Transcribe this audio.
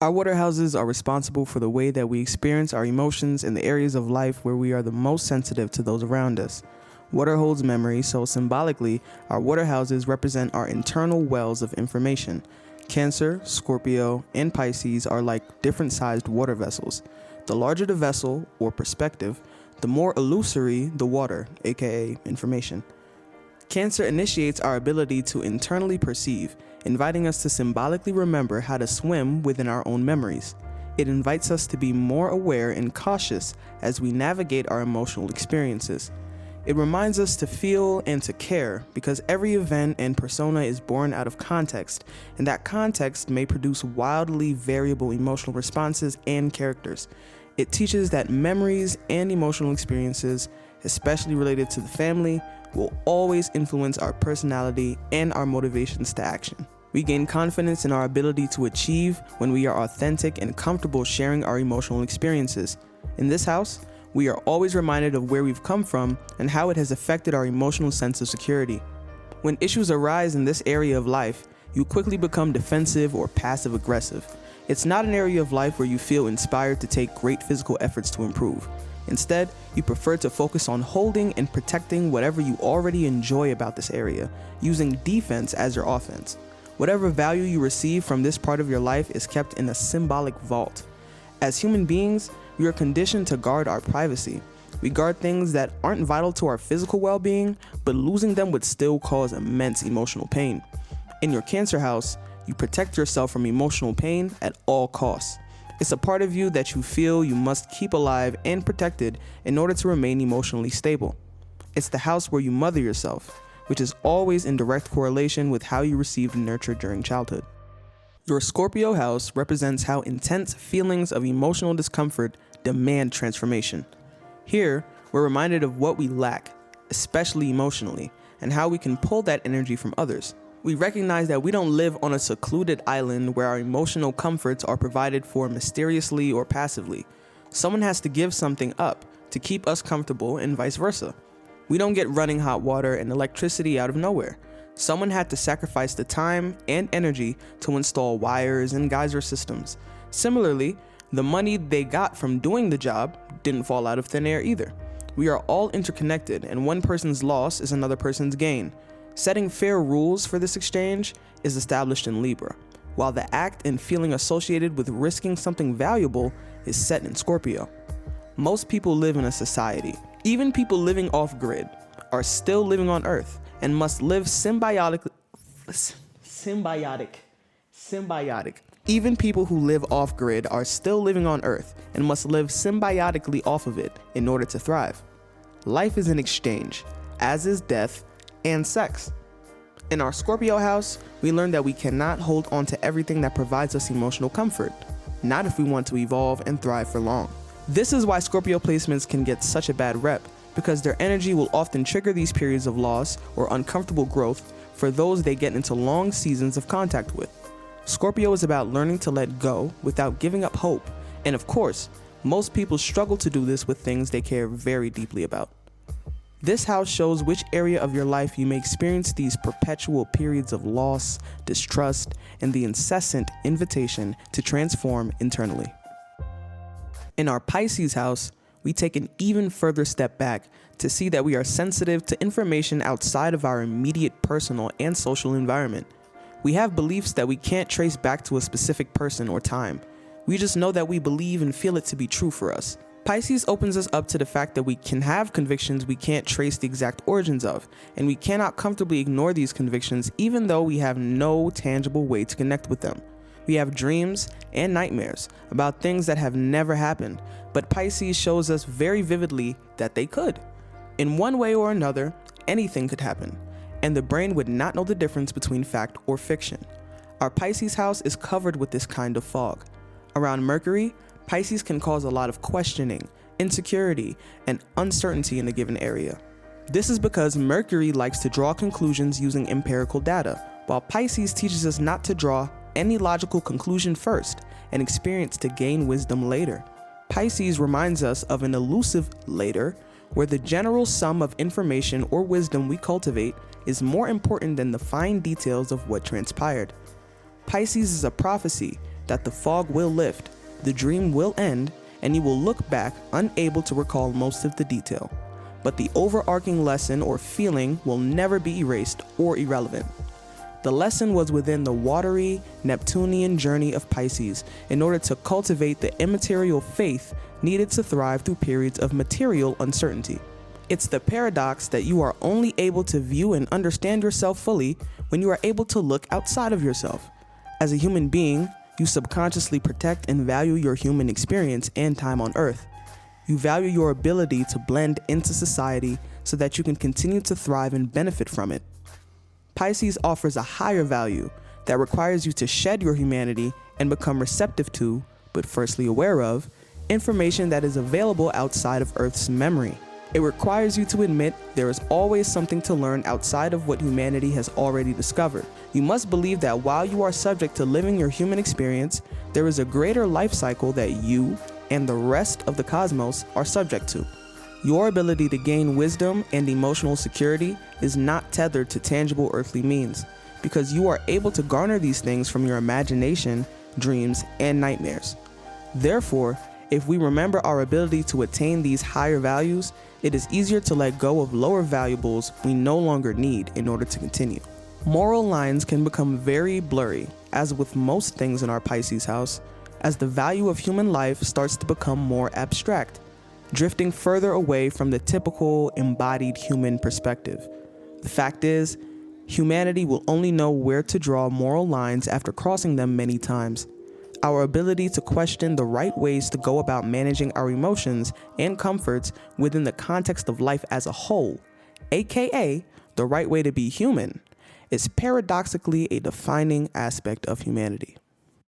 Our water houses are responsible for the way that we experience our emotions in the areas of life where we are the most sensitive to those around us. Water holds memory, so symbolically, our water houses represent our internal wells of information. Cancer, Scorpio, and Pisces are like different sized water vessels. The larger the vessel, or perspective, the more illusory the water, aka information. Cancer initiates our ability to internally perceive, inviting us to symbolically remember how to swim within our own memories. It invites us to be more aware and cautious as we navigate our emotional experiences. It reminds us to feel and to care because every event and persona is born out of context, and that context may produce wildly variable emotional responses and characters. It teaches that memories and emotional experiences, especially related to the family, will always influence our personality and our motivations to action. We gain confidence in our ability to achieve when we are authentic and comfortable sharing our emotional experiences. In this house, we are always reminded of where we've come from and how it has affected our emotional sense of security. When issues arise in this area of life, you quickly become defensive or passive aggressive. It's not an area of life where you feel inspired to take great physical efforts to improve. Instead, you prefer to focus on holding and protecting whatever you already enjoy about this area, using defense as your offense. Whatever value you receive from this part of your life is kept in a symbolic vault. As human beings, we are conditioned to guard our privacy. We guard things that aren't vital to our physical well-being, but losing them would still cause immense emotional pain. In your Cancer house, you protect yourself from emotional pain at all costs. It's a part of you that you feel you must keep alive and protected in order to remain emotionally stable. It's the house where you mother yourself, which is always in direct correlation with how you received nurture during childhood. Your Scorpio house represents how intense feelings of emotional discomfort demand transformation. Here, we're reminded of what we lack, especially emotionally, and how we can pull that energy from others. We recognize that we don't live on a secluded island where our emotional comforts are provided for mysteriously or passively. Someone has to give something up to keep us comfortable and vice versa. We don't get running hot water and electricity out of nowhere. Someone had to sacrifice the time and energy to install wires and geyser systems. Similarly, the money they got from doing the job didn't fall out of thin air either. We are all interconnected, and one person's loss is another person's gain. Setting fair rules for this exchange is established in Libra, while the act and feeling associated with risking something valuable is set in Scorpio. Most people live in a society. Even people living off-grid are still living on Earth and must live symbiotic. Even people who live off-grid are still living on Earth and must live symbiotically off of it in order to thrive. Life is an exchange, as is death and sex. In our Scorpio house, we learn that we cannot hold on to everything that provides us emotional comfort, not if we want to evolve and thrive for long. This is why Scorpio placements can get such a bad rep, because their energy will often trigger these periods of loss or uncomfortable growth for those they get into long seasons of contact with. Scorpio is about learning to let go without giving up hope, and of course, most people struggle to do this with things they care very deeply about. This house shows which area of your life you may experience these perpetual periods of loss, distrust, and the incessant invitation to transform internally. In our Pisces house, we take an even further step back to see that we are sensitive to information outside of our immediate personal and social environment. We have beliefs that we can't trace back to a specific person or time. We just know that we believe and feel it to be true for us. Pisces opens us up to the fact that we can have convictions we can't trace the exact origins of, and we cannot comfortably ignore these convictions even though we have no tangible way to connect with them. We have dreams and nightmares about things that have never happened, but Pisces shows us very vividly that they could. In one way or another, anything could happen, and the brain would not know the difference between fact or fiction. Our Pisces house is covered with this kind of fog. Around Mercury, Pisces can cause a lot of questioning, insecurity, and uncertainty in a given area. This is because Mercury likes to draw conclusions using empirical data, while Pisces teaches us not to draw any logical conclusion first and experience to gain wisdom later. Pisces reminds us of an elusive later, where the general sum of information or wisdom we cultivate is more important than the fine details of what transpired. Pisces is a prophecy that the fog will lift, the dream will end, and you will look back unable to recall most of the detail. But the overarching lesson or feeling will never be erased or irrelevant. The lesson was within the watery, Neptunian journey of Pisces in order to cultivate the immaterial faith needed to thrive through periods of material uncertainty. It's the paradox that you are only able to view and understand yourself fully when you are able to look outside of yourself. As a human being, you subconsciously protect and value your human experience and time on Earth. You value your ability to blend into society so that you can continue to thrive and benefit from it. Pisces offers a higher value that requires you to shed your humanity and become receptive to, but firstly aware of, information that is available outside of Earth's memory. It requires you to admit there is always something to learn outside of what humanity has already discovered. You must believe that while you are subject to living your human experience, there is a greater life cycle that you and the rest of the cosmos are subject to. Your ability to gain wisdom and emotional security is not tethered to tangible earthly means, because you are able to garner these things from your imagination, dreams, and nightmares. Therefore, if we remember our ability to attain these higher values, it is easier to let go of lower valuables we no longer need in order to continue. Moral lines can become very blurry, as with most things in our Pisces house, as the value of human life starts to become more abstract, drifting further away from the typical embodied human perspective. The fact is, humanity will only know where to draw moral lines after crossing them many times. Our ability to question the right ways to go about managing our emotions and comforts within the context of life as a whole, aka the right way to be human, is paradoxically a defining aspect of humanity.